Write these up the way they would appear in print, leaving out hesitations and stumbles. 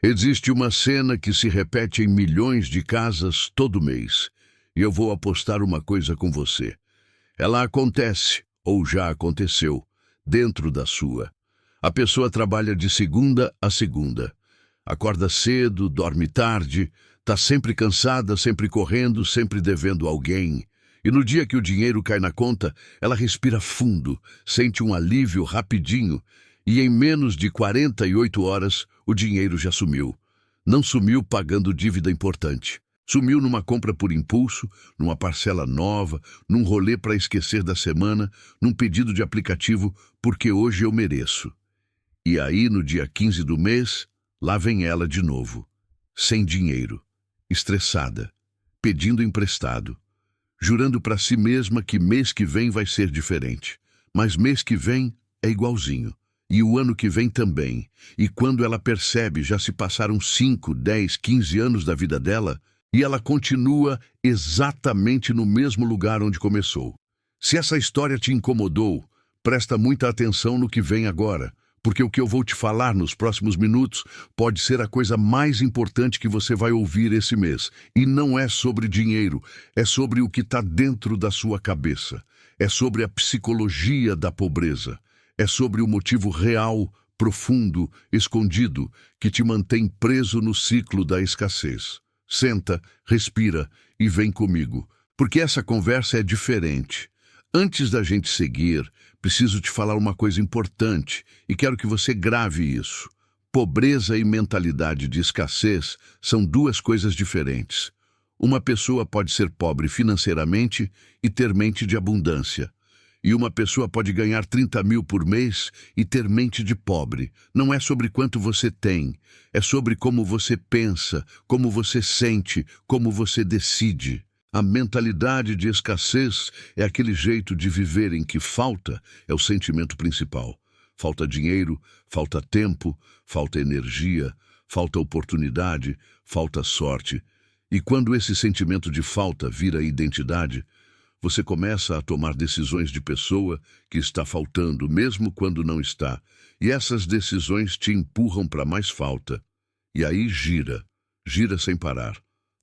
Existe uma cena que se repete em milhões de casas todo mês, e eu vou apostar uma coisa com você. Ela acontece, ou já aconteceu, dentro da sua. A pessoa trabalha de segunda a segunda. Acorda cedo, dorme tarde, está sempre cansada, sempre correndo, sempre devendo alguém. E no dia que o dinheiro cai na conta, ela respira fundo, sente um alívio rapidinho, e em menos de 48 horas, o dinheiro já sumiu. Não sumiu pagando dívida importante. Sumiu numa compra por impulso, numa parcela nova, num rolê para esquecer da semana, num pedido de aplicativo porque hoje eu mereço. E aí, no dia 15 do mês, lá vem ela de novo. Sem dinheiro, estressada, pedindo emprestado, jurando para si mesma que mês que vem vai ser diferente. Mas mês que vem é igualzinho. E o ano que vem também. E quando ela percebe, já se passaram 5, 10, 15 anos da vida dela, e ela continua exatamente no mesmo lugar onde começou. Se essa história te incomodou, presta muita atenção no que vem agora, porque o que eu vou te falar nos próximos minutos pode ser a coisa mais importante que você vai ouvir esse mês. E não é sobre dinheiro, é sobre o que está dentro da sua cabeça. É sobre a psicologia da pobreza. É sobre o motivo real, profundo, escondido, que te mantém preso no ciclo da escassez. Senta, respira e vem comigo, porque essa conversa é diferente. Antes da gente seguir, preciso te falar uma coisa importante e quero que você grave isso. Pobreza e mentalidade de escassez são duas coisas diferentes. Uma pessoa pode ser pobre financeiramente e ter mente de abundância. E uma pessoa pode ganhar 30 mil por mês e ter mente de pobre. Não é sobre quanto você tem, é sobre como você pensa, como você sente, como você decide. A mentalidade de escassez é aquele jeito de viver em que falta é o sentimento principal. Falta dinheiro, falta tempo, falta energia, falta oportunidade, falta sorte. E quando esse sentimento de falta vira identidade, você começa a tomar decisões de pessoa que está faltando, mesmo quando não está. E essas decisões te empurram para mais falta. E aí gira sem parar.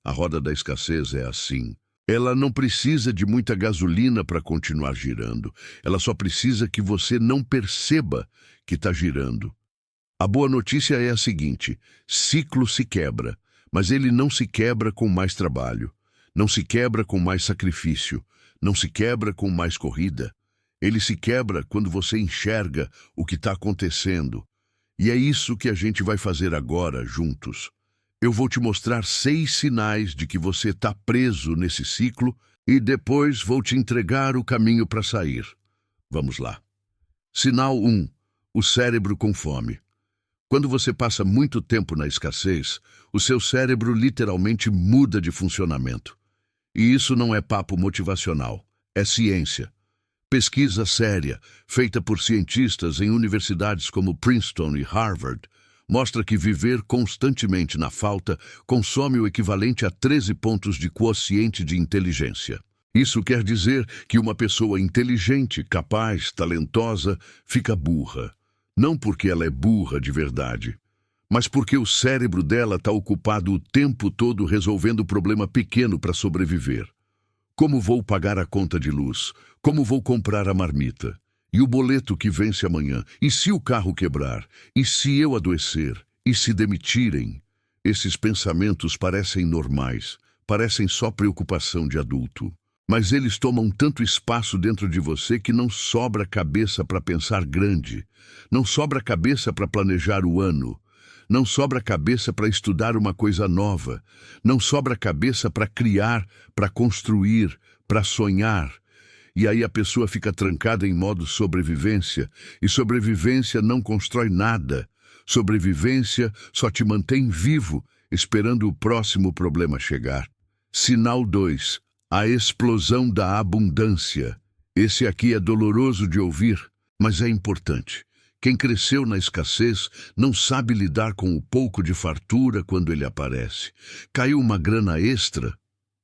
A roda da escassez é assim. Ela não precisa de muita gasolina para continuar girando. Ela só precisa que você não perceba que está girando. A boa notícia é a seguinte: ciclo se quebra, mas ele não se quebra com mais trabalho. Não se quebra com mais sacrifício. Não se quebra com mais corrida. Ele se quebra quando você enxerga o que está acontecendo. E é isso que a gente vai fazer agora, juntos. Eu vou te mostrar 6 sinais de que você está preso nesse ciclo e depois vou te entregar o caminho para sair. Vamos lá. Sinal 1. O cérebro com fome. Quando você passa muito tempo na escassez, o seu cérebro literalmente muda de funcionamento. E isso não é papo motivacional, é ciência. Pesquisa séria, feita por cientistas em universidades como Princeton e Harvard, mostra que viver constantemente na falta consome o equivalente a 13 pontos de quociente de inteligência. Isso quer dizer que uma pessoa inteligente, capaz, talentosa, fica burra. Não porque ela é burra de verdade, mas porque o cérebro dela está ocupado o tempo todo resolvendo problema pequeno para sobreviver. Como vou pagar a conta de luz? Como vou comprar a marmita? E o boleto que vence amanhã? E se o carro quebrar? E se eu adoecer? E se demitirem? Esses pensamentos parecem normais, parecem só preocupação de adulto. Mas eles tomam tanto espaço dentro de você que não sobra cabeça para pensar grande. Não sobra cabeça para planejar o ano. Não sobra cabeça para estudar uma coisa nova. Não sobra cabeça para criar, para construir, para sonhar. E aí a pessoa fica trancada em modo sobrevivência. E sobrevivência não constrói nada. Sobrevivência só te mantém vivo, esperando o próximo problema chegar. Sinal 2. A explosão da abundância. Esse aqui é doloroso de ouvir, mas é importante. Quem cresceu na escassez não sabe lidar com o pouco de fartura quando ele aparece. Caiu uma grana extra?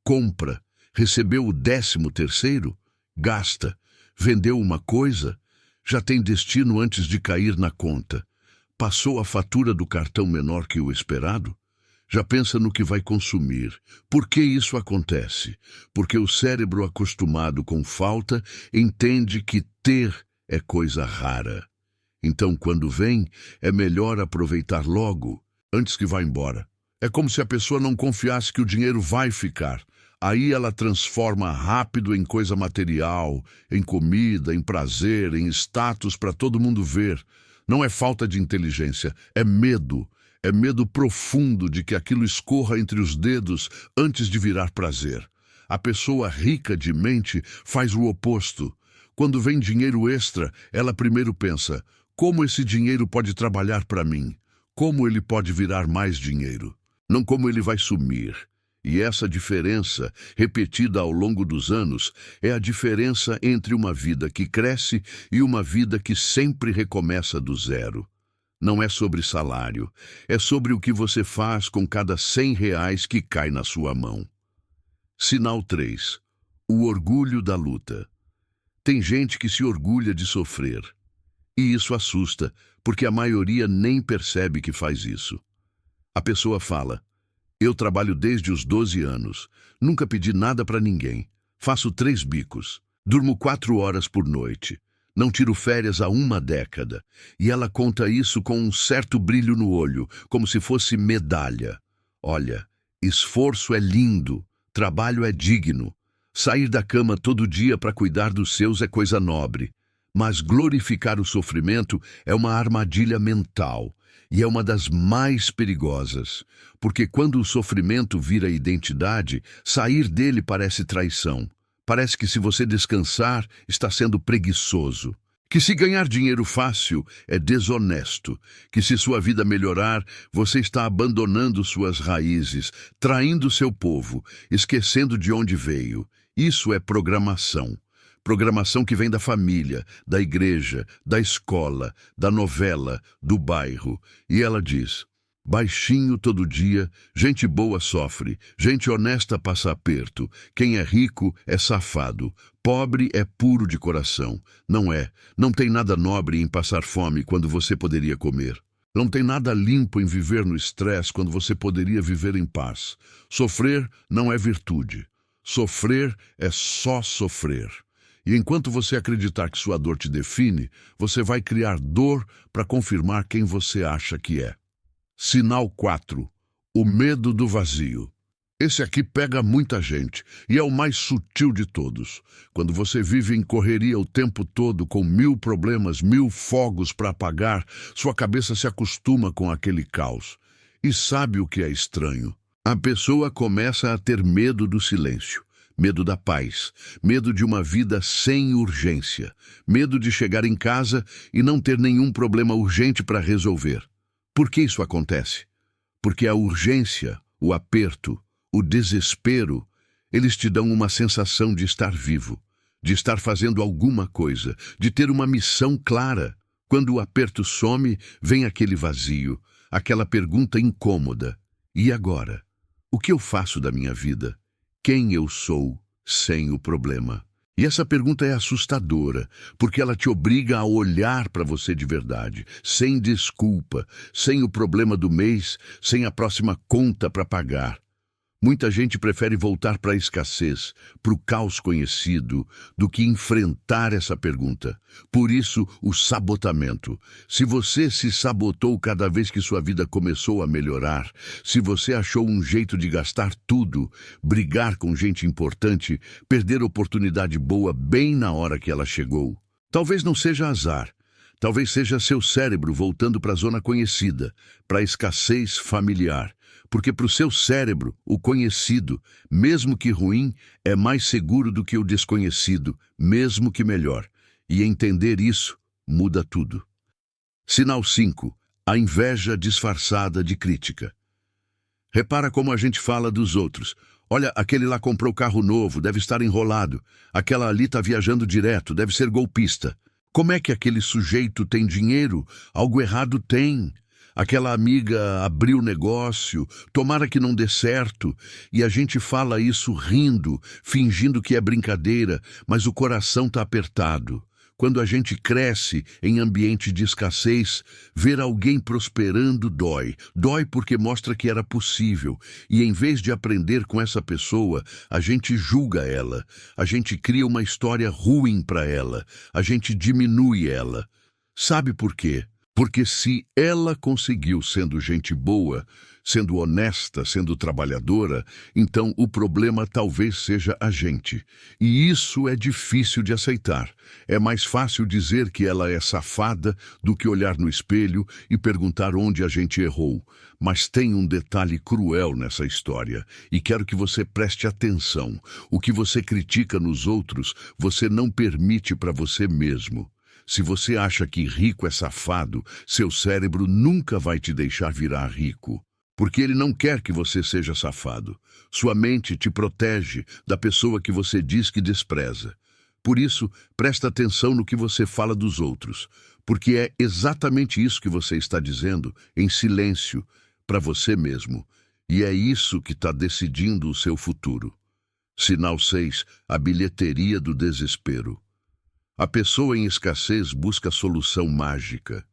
Compra. Recebeu o 13º? Gasta. Vendeu uma coisa? Já tem destino antes de cair na conta. Passou a fatura do cartão menor que o esperado? Já pensa no que vai consumir. Por que isso acontece? Porque o cérebro acostumado com falta entende que ter é coisa rara. Então, quando vem, é melhor aproveitar logo, antes que vá embora. É como se a pessoa não confiasse que o dinheiro vai ficar. Aí ela transforma rápido em coisa material, em comida, em prazer, em status para todo mundo ver. Não é falta de inteligência, é medo. É medo profundo de que aquilo escorra entre os dedos antes de virar prazer. A pessoa rica de mente faz o oposto. Quando vem dinheiro extra, ela primeiro pensa: como esse dinheiro pode trabalhar para mim? Como ele pode virar mais dinheiro? Não como ele vai sumir. E essa diferença, repetida ao longo dos anos, é a diferença entre uma vida que cresce e uma vida que sempre recomeça do zero. Não é sobre salário, é sobre o que você faz com cada R$ 100 que cai na sua mão. Sinal 3. O orgulho da luta. Tem gente que se orgulha de sofrer. E isso assusta, porque a maioria nem percebe que faz isso. A pessoa fala: eu trabalho desde os 12 anos, nunca pedi nada para ninguém, faço 3 bicos, durmo 4 horas por noite, não tiro férias há 1 década. E ela conta isso com um certo brilho no olho, como se fosse medalha. Olha, esforço é lindo, trabalho é digno. Sair da cama todo dia para cuidar dos seus é coisa nobre. Mas glorificar o sofrimento é uma armadilha mental. E é uma das mais perigosas, porque quando o sofrimento vira identidade, sair dele parece traição. Parece que se você descansar, está sendo preguiçoso. Que se ganhar dinheiro fácil é desonesto. Que se sua vida melhorar, você está abandonando suas raízes, traindo seu povo, esquecendo de onde veio. Isso é programação. Programação que vem da família, da igreja, da escola, da novela, do bairro. E ela diz: baixinho todo dia, gente boa sofre, gente honesta passa aperto, quem é rico é safado, pobre é puro de coração. Não tem nada nobre em passar fome quando você poderia comer. Não tem nada limpo em viver no estresse quando você poderia viver em paz. Sofrer não é virtude. Sofrer é só sofrer. E enquanto você acreditar que sua dor te define, você vai criar dor para confirmar quem você acha que é. Sinal 4. O medo do vazio. Esse aqui pega muita gente e é o mais sutil de todos. Quando você vive em correria o tempo todo com 1000 problemas, 1000 fogos para apagar, sua cabeça se acostuma com aquele caos. E sabe o que é estranho? A pessoa começa a ter medo do silêncio. Medo da paz, medo de uma vida sem urgência, medo de chegar em casa e não ter nenhum problema urgente para resolver. Por que isso acontece? Porque a urgência, o aperto, o desespero, eles te dão uma sensação de estar vivo, de estar fazendo alguma coisa, de ter uma missão clara. Quando o aperto some, vem aquele vazio, aquela pergunta incômoda: e agora? O que eu faço da minha vida? Quem eu sou sem o problema? E essa pergunta é assustadora, porque ela te obriga a olhar para você de verdade, sem desculpa, sem o problema do mês, sem a próxima conta para pagar. Muita gente prefere voltar para a escassez, para o caos conhecido, do que enfrentar essa pergunta. Por isso, o sabotamento. Se você se sabotou cada vez que sua vida começou a melhorar, se você achou um jeito de gastar tudo, brigar com gente importante, perder oportunidade boa bem na hora que ela chegou, talvez não seja azar. Talvez seja seu cérebro voltando para a zona conhecida, para a escassez familiar. Porque para o seu cérebro, o conhecido, mesmo que ruim, é mais seguro do que o desconhecido, mesmo que melhor. E entender isso muda tudo. Sinal 5. A inveja disfarçada de crítica. Repara como a gente fala dos outros. Olha, aquele lá comprou carro novo, deve estar enrolado. Aquela ali está viajando direto, deve ser golpista. Como é que aquele sujeito tem dinheiro? Algo errado tem. Aquela amiga abriu negócio, tomara que não dê certo, e a gente fala isso rindo, fingindo que é brincadeira, mas o coração está apertado. Quando a gente cresce em ambiente de escassez, ver alguém prosperando dói. Dói porque mostra que era possível. E em vez de aprender com essa pessoa, a gente julga ela. A gente cria uma história ruim para ela. A gente diminui ela. Sabe por quê? Porque se ela conseguiu sendo gente boa, sendo honesta, sendo trabalhadora, então o problema talvez seja a gente. E isso é difícil de aceitar. É mais fácil dizer que ela é safada do que olhar no espelho e perguntar onde a gente errou. Mas tem um detalhe cruel nessa história, e quero que você preste atenção. O que você critica nos outros, você não permite para você mesmo. Se você acha que rico é safado, seu cérebro nunca vai te deixar virar rico, porque ele não quer que você seja safado. Sua mente te protege da pessoa que você diz que despreza. Por isso, presta atenção no que você fala dos outros, porque é exatamente isso que você está dizendo, em silêncio, para você mesmo. E é isso que está decidindo o seu futuro. Sinal 6, a bilheteria do desespero. A pessoa em escassez busca solução mágica,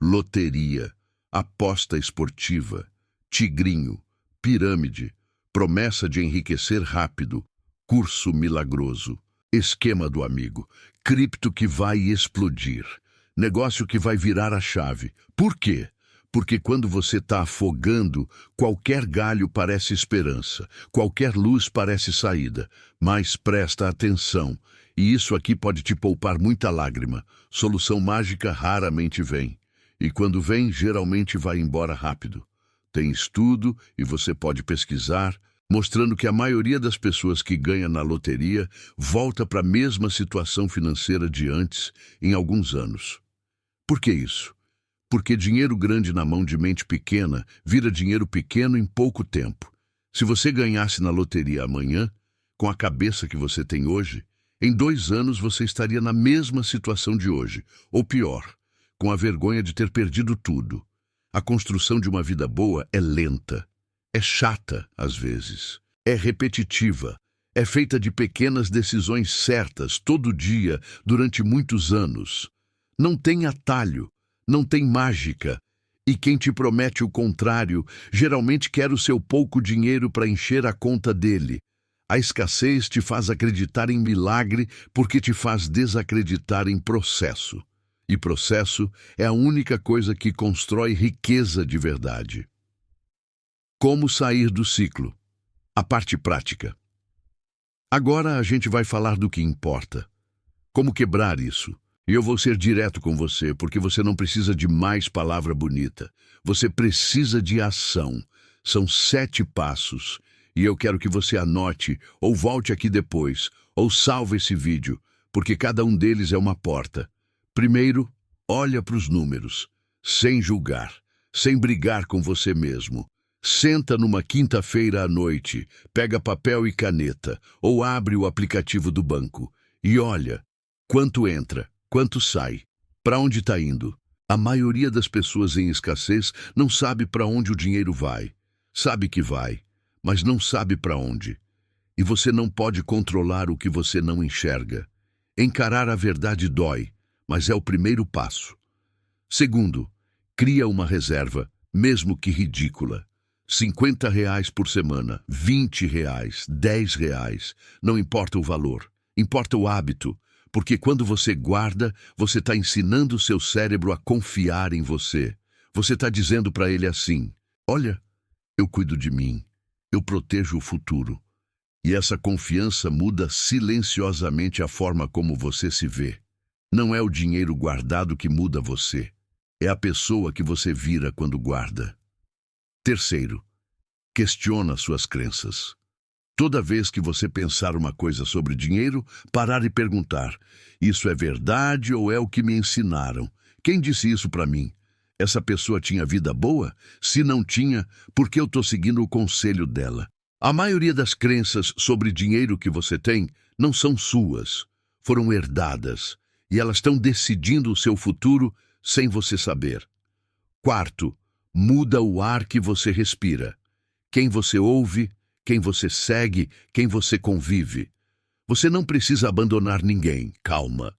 loteria, aposta esportiva, tigrinho, pirâmide, promessa de enriquecer rápido, curso milagroso, esquema do amigo, cripto que vai explodir, negócio que vai virar a chave. Por quê? Porque quando você está afogando, qualquer galho parece esperança, qualquer luz parece saída. Mas presta atenção. E isso aqui pode te poupar muita lágrima. Solução mágica raramente vem. E quando vem, geralmente vai embora rápido. Tem estudo, e você pode pesquisar, mostrando que a maioria das pessoas que ganha na loteria volta para a mesma situação financeira de antes em alguns anos. Por que isso? Porque dinheiro grande na mão de mente pequena vira dinheiro pequeno em pouco tempo. Se você ganhasse na loteria amanhã, com a cabeça que você tem hoje, em 2 anos você estaria na mesma situação de hoje, ou pior, com a vergonha de ter perdido tudo. A construção de uma vida boa é lenta, é chata às vezes, é repetitiva, é feita de pequenas decisões certas todo dia durante muitos anos. Não tem atalho, não tem mágica, e quem te promete o contrário geralmente quer o seu pouco dinheiro para encher a conta dele. A escassez te faz acreditar em milagre porque te faz desacreditar em processo. E processo é a única coisa que constrói riqueza de verdade. Como sair do ciclo? A parte prática. Agora a gente vai falar do que importa. Como quebrar isso? E eu vou ser direto com você, porque você não precisa de mais palavra bonita. Você precisa de ação. São 7 passos. E eu quero que você anote, ou volte aqui depois, ou salve esse vídeo, porque cada um deles é uma porta. Primeiro, olha para os números, sem julgar, sem brigar com você mesmo. Senta numa quinta-feira à noite, pega papel e caneta, ou abre o aplicativo do banco, e olha quanto entra, quanto sai, para onde está indo. A maioria das pessoas em escassez não sabe para onde o dinheiro vai. Sabe que vai, mas não sabe para onde. E você não pode controlar o que você não enxerga. Encarar a verdade dói, mas é o primeiro passo. Segundo, cria uma reserva, mesmo que ridícula. R$ 50 por semana, R$ 20, R$ 10, não importa o valor, importa o hábito, porque quando você guarda, você está ensinando o seu cérebro a confiar em você. Você está dizendo para ele assim: olha, eu cuido de mim. Eu protejo o futuro. E essa confiança muda silenciosamente a forma como você se vê. Não é o dinheiro guardado que muda você. É a pessoa que você vira quando guarda. Terceiro, questiona suas crenças. Toda vez que você pensar uma coisa sobre dinheiro, parar e perguntar: isso é verdade ou é o que me ensinaram? Quem disse isso para mim? Essa pessoa tinha vida boa? Se não tinha, por que eu estou seguindo o conselho dela? A maioria das crenças sobre dinheiro que você tem não são suas. Foram herdadas. E elas estão decidindo o seu futuro sem você saber. Quarto, muda o ar que você respira. Quem você ouve, quem você segue, quem você convive. Você não precisa abandonar ninguém, calma.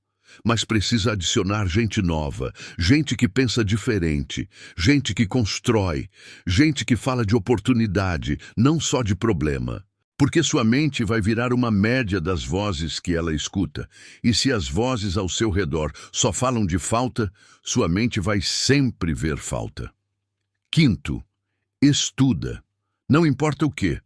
mas precisa adicionar gente nova, gente que pensa diferente, gente que constrói, gente que fala de oportunidade, não só de problema. Porque sua mente vai virar uma média das vozes que ela escuta. E se as vozes ao seu redor só falam de falta, sua mente vai sempre ver falta. Quinto, estuda. Não importa o quê.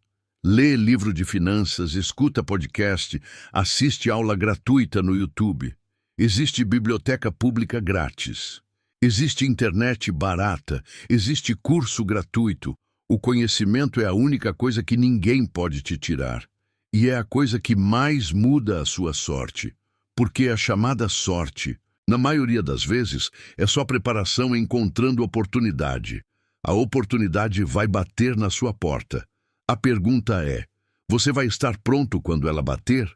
Lê livro de finanças, escuta podcast, assiste aula gratuita no YouTube. Existe biblioteca pública grátis. Existe internet barata. Existe curso gratuito. O conhecimento é a única coisa que ninguém pode te tirar. E é a coisa que mais muda a sua sorte. Porque a chamada sorte, na maioria das vezes, é só preparação encontrando oportunidade. A oportunidade vai bater na sua porta. A pergunta é, você vai estar pronto quando ela bater?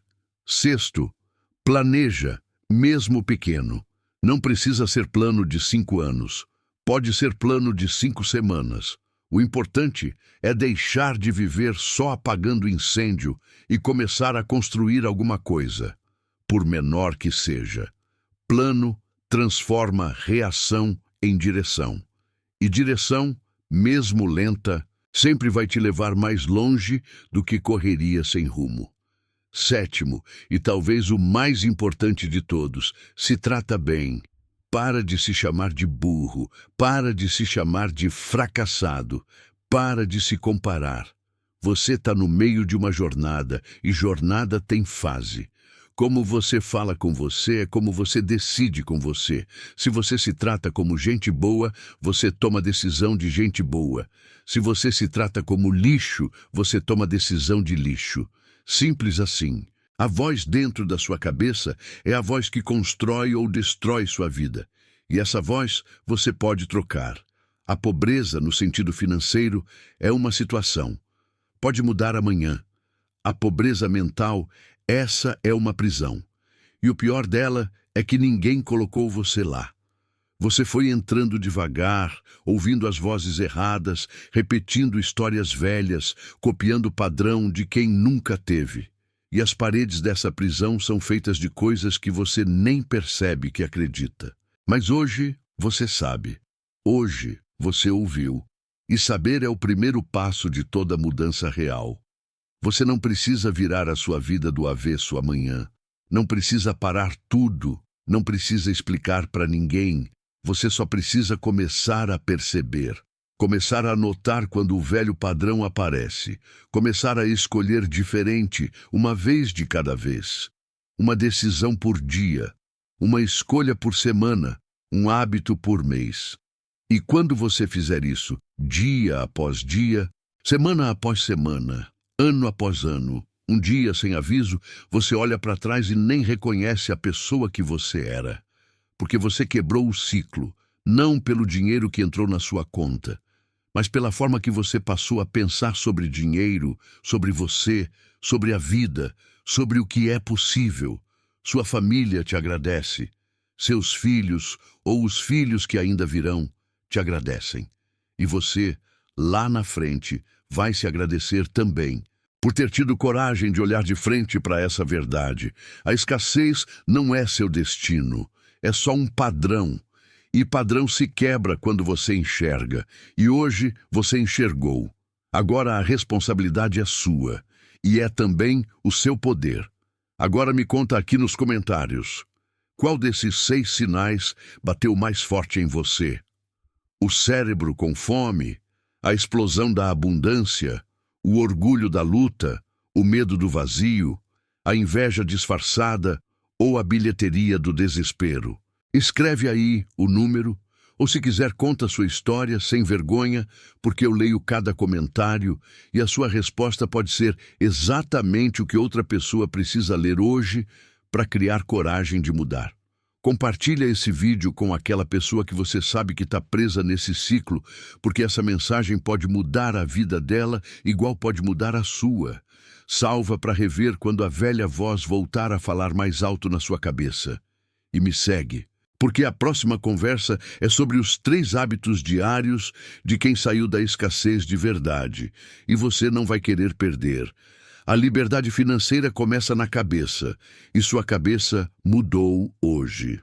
Sexto, planeja, mesmo pequeno. Não precisa ser plano de 5 anos. Pode ser plano de 5 semanas. O importante é deixar de viver só apagando incêndio e começar a construir alguma coisa, por menor que seja. Plano transforma reação em direção. E direção, mesmo lenta, sempre vai te levar mais longe do que correria sem rumo. Sétimo, e talvez o mais importante de todos, se trata bem. Para de se chamar de burro, para de se chamar de fracassado, para de se comparar. Você está no meio de uma jornada, e jornada tem fase. Como você fala com você é como você decide com você. Se você se trata como gente boa, você toma decisão de gente boa. Se você se trata como lixo, você toma decisão de lixo. Simples assim. A voz dentro da sua cabeça é a voz que constrói ou destrói sua vida. E essa voz você pode trocar. A pobreza, no sentido financeiro, é uma situação. Pode mudar amanhã. A pobreza mental, essa é uma prisão. E o pior dela é que ninguém colocou você lá. Você foi entrando devagar, ouvindo as vozes erradas, repetindo histórias velhas, copiando o padrão de quem nunca teve. E as paredes dessa prisão são feitas de coisas que você nem percebe que acredita. Mas hoje você sabe. Hoje você ouviu. E saber é o primeiro passo de toda mudança real. Você não precisa virar a sua vida do avesso amanhã. Não precisa parar tudo. Não precisa explicar para ninguém. Você só precisa começar a perceber. Começar a notar quando o velho padrão aparece. Começar a escolher diferente, uma vez de cada vez. Uma decisão por dia. Uma escolha por semana. Um hábito por mês. E quando você fizer isso, dia após dia, semana após semana, ano após ano, um dia sem aviso, você olha para trás e nem reconhece a pessoa que você era. Porque você quebrou o ciclo, não pelo dinheiro que entrou na sua conta, mas pela forma que você passou a pensar sobre dinheiro, sobre você, sobre a vida, sobre o que é possível. Sua família te agradece. Seus filhos, ou os filhos que ainda virão, te agradecem. E você, lá na frente, vai se agradecer também, por ter tido coragem de olhar de frente para essa verdade. A escassez não é seu destino, é só um padrão. E padrão se quebra quando você enxerga. E hoje você enxergou. Agora a responsabilidade é sua. E é também o seu poder. Agora me conta aqui nos comentários. Qual desses 6 sinais bateu mais forte em você? O cérebro com fome? A explosão da abundância? O orgulho da luta? O medo do vazio? A inveja disfarçada? Ou a bilheteria do desespero? Escreve aí o número, ou se quiser conta sua história sem vergonha, porque eu leio cada comentário e a sua resposta pode ser exatamente o que outra pessoa precisa ler hoje para criar coragem de mudar. Compartilha esse vídeo com aquela pessoa que você sabe que está presa nesse ciclo, porque essa mensagem pode mudar a vida dela, igual pode mudar a sua. Salva para rever quando a velha voz voltar a falar mais alto na sua cabeça. E me segue, porque a próxima conversa é sobre os 3 hábitos diários de quem saiu da escassez de verdade, e você não vai querer perder. A liberdade financeira começa na cabeça, e sua cabeça mudou hoje.